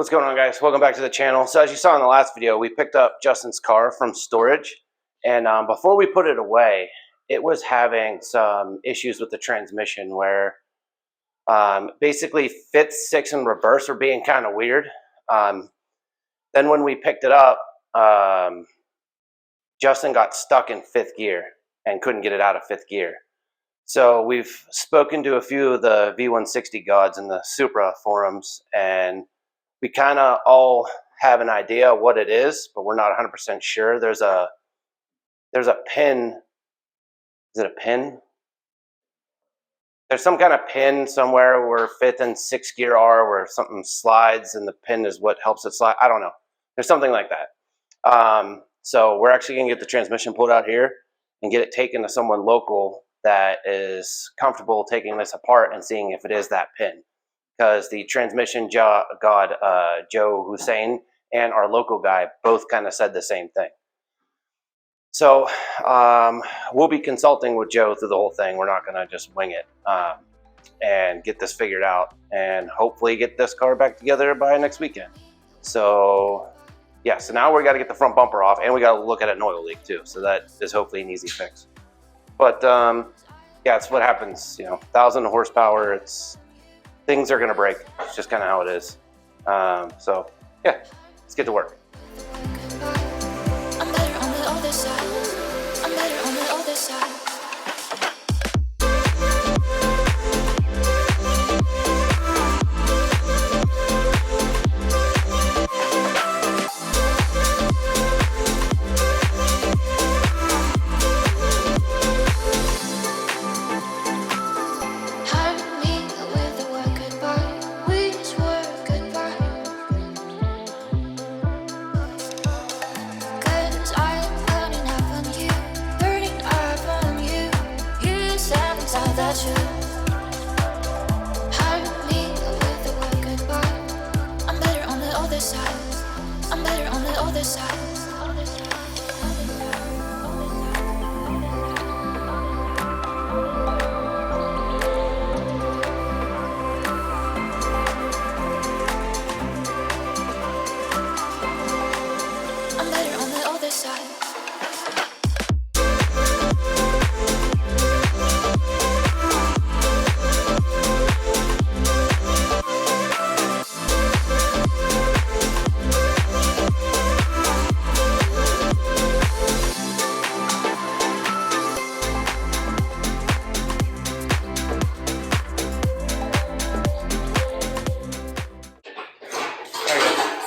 What's going on, guys? Welcome back to the channel. So as you saw in the last video, we picked up Justin's car from storage, and before we put it away, it was having some issues with the transmission where basically fifth, sixth, and reverse were being kind of weird. Then when we picked it up, Justin got stuck in fifth gear and couldn't get it out of fifth gear. So we've spoken to a few of the V160 gods in the Supra forums, and we kind of all have an idea what it is, but we're not 100% sure. There's a pin. Is it a pin? There's some kind of pin somewhere where fifth and sixth gear are, where something slides, and the pin is what helps it slide. I don't know. There's something like that. So we're actually going to get the transmission pulled out here and get it taken to someone local that is comfortable taking this apart and seeing if it is that pin. Because the transmission god, Joe Hussein, and our local guy both kind of said the same thing. So we'll be consulting with Joe through the whole thing. We're not going to just wing it and get this figured out and hopefully get this car back together by next weekend. So yeah, so now we got to get the front bumper off, and we got to look at an oil leak too. So that is hopefully an easy fix. But yeah, it's what happens. 1,000 horsepower. Things are going to break. It's just kind of how it is. So yeah, let's get to work. I'm better on the other side. I'm better on the other side.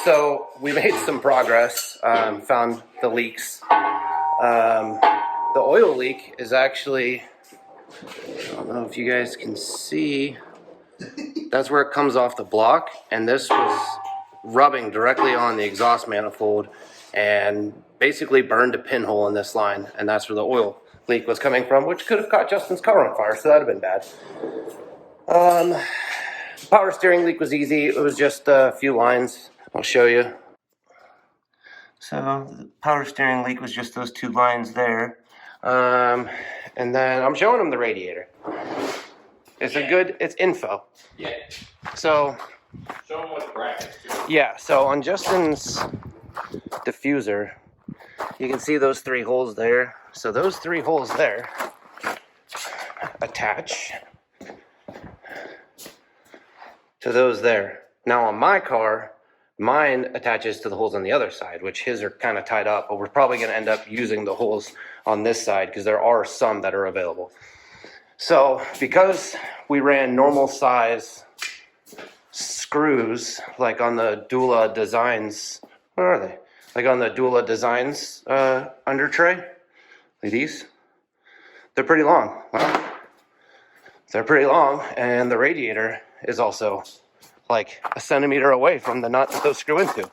So we made some progress, found the leaks. The oil leak is actually, I don't know if you guys can see, that's where it comes off the block, and this was rubbing directly on the exhaust manifold and basically burned a pinhole in this line, and that's where the oil leak was coming from, which could have caught Justin's car on fire, so that would have been bad. Power steering leak was easy. It was just a few lines. I'll show you. So the power steering leak was just those two lines there. And then I'm showing him the radiator. It's info. Yeah. So Show him what the brackets do. yeah, so on Justin's diffuser, you can see those three holes there. So those three holes there attach to those there. Now on my car, mine attaches to the holes on the other side, which his are kind of tied up, but we're probably going to end up using the holes on this side because there are some that are available. So because we ran normal size screws, like on the Dula Designs, where are they? Like on the Dula Designs under tray, like these, they're pretty long. Well, they're pretty long, and the radiator is also like a centimeter away from the nut that those screw into.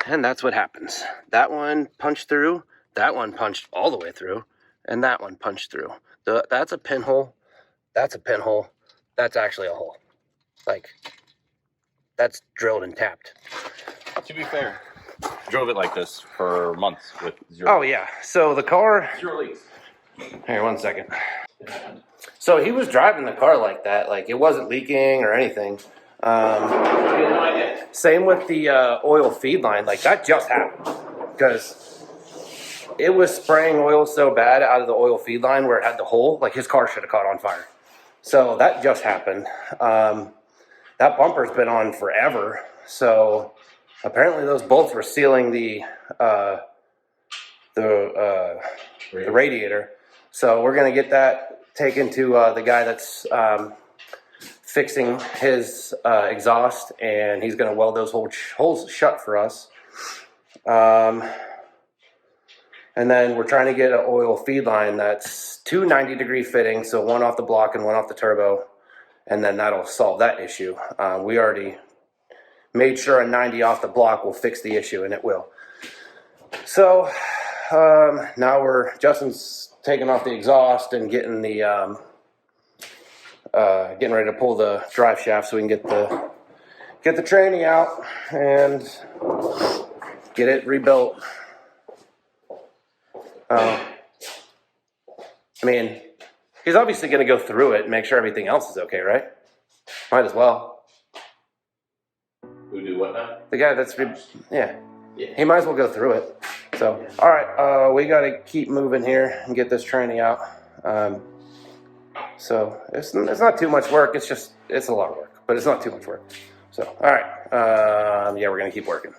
And that's what happens. That one punched through, that one punched all the way through, and that one punched through. That's a pinhole, that's a pinhole, that's actually a hole. Like, that's drilled and tapped. To be fair, drove it like this for months with zero. Oh yeah, so the car, Zero leaks. here, one second. So he was driving the car like that, like it wasn't leaking or anything. No idea. Same with the oil feed line, like that just happened because it was spraying oil so bad out of the oil feed line where it had the hole, like his car should have caught on fire. So that just happened. That bumper's been on forever, so apparently those bolts were sealing the radiator. So we're gonna get that taken to the guy that's fixing his exhaust, and he's gonna weld those holes shut for us. And then we're trying to get an oil feed line that's two 90-degree fittings, so one off the block and one off the turbo, and then that'll solve that issue. We already made sure a 90 off the block will fix the issue, and it will. So now Justin's taking off the exhaust and getting the getting ready to pull the drive shaft so we can get the tranny out and get it rebuilt. I mean, he's obviously going to go through it and make sure everything else is okay, right? Might as well. Who do what now? The guy that's yeah. He might as well go through it. So, all right, we got to keep moving here and get this tranny out. So it's not too much work. It's a lot of work, but it's not too much work. So, all right, yeah, we're gonna keep working.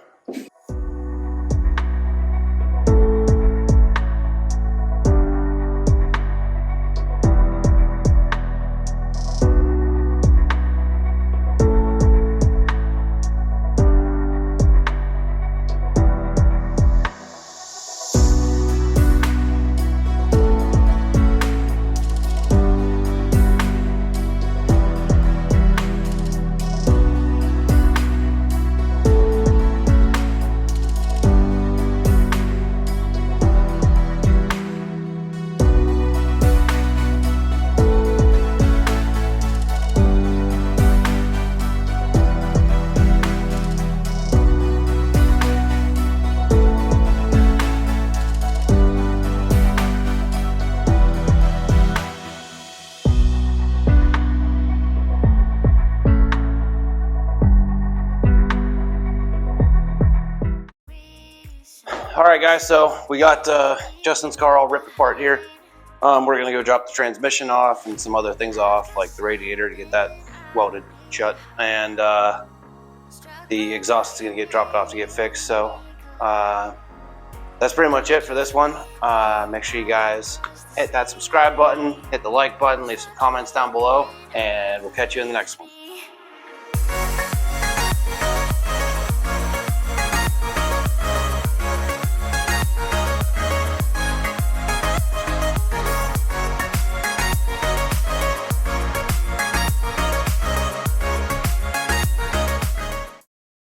All right, guys, so we got Justin's car all ripped apart here. We're gonna go drop the transmission off and some other things off, like the radiator, to get that welded shut, and the exhaust is gonna get dropped off to get fixed. So that's pretty much it for this one. Make sure you guys hit that subscribe button, hit the like button, leave some comments down below, and we'll catch you in the next one.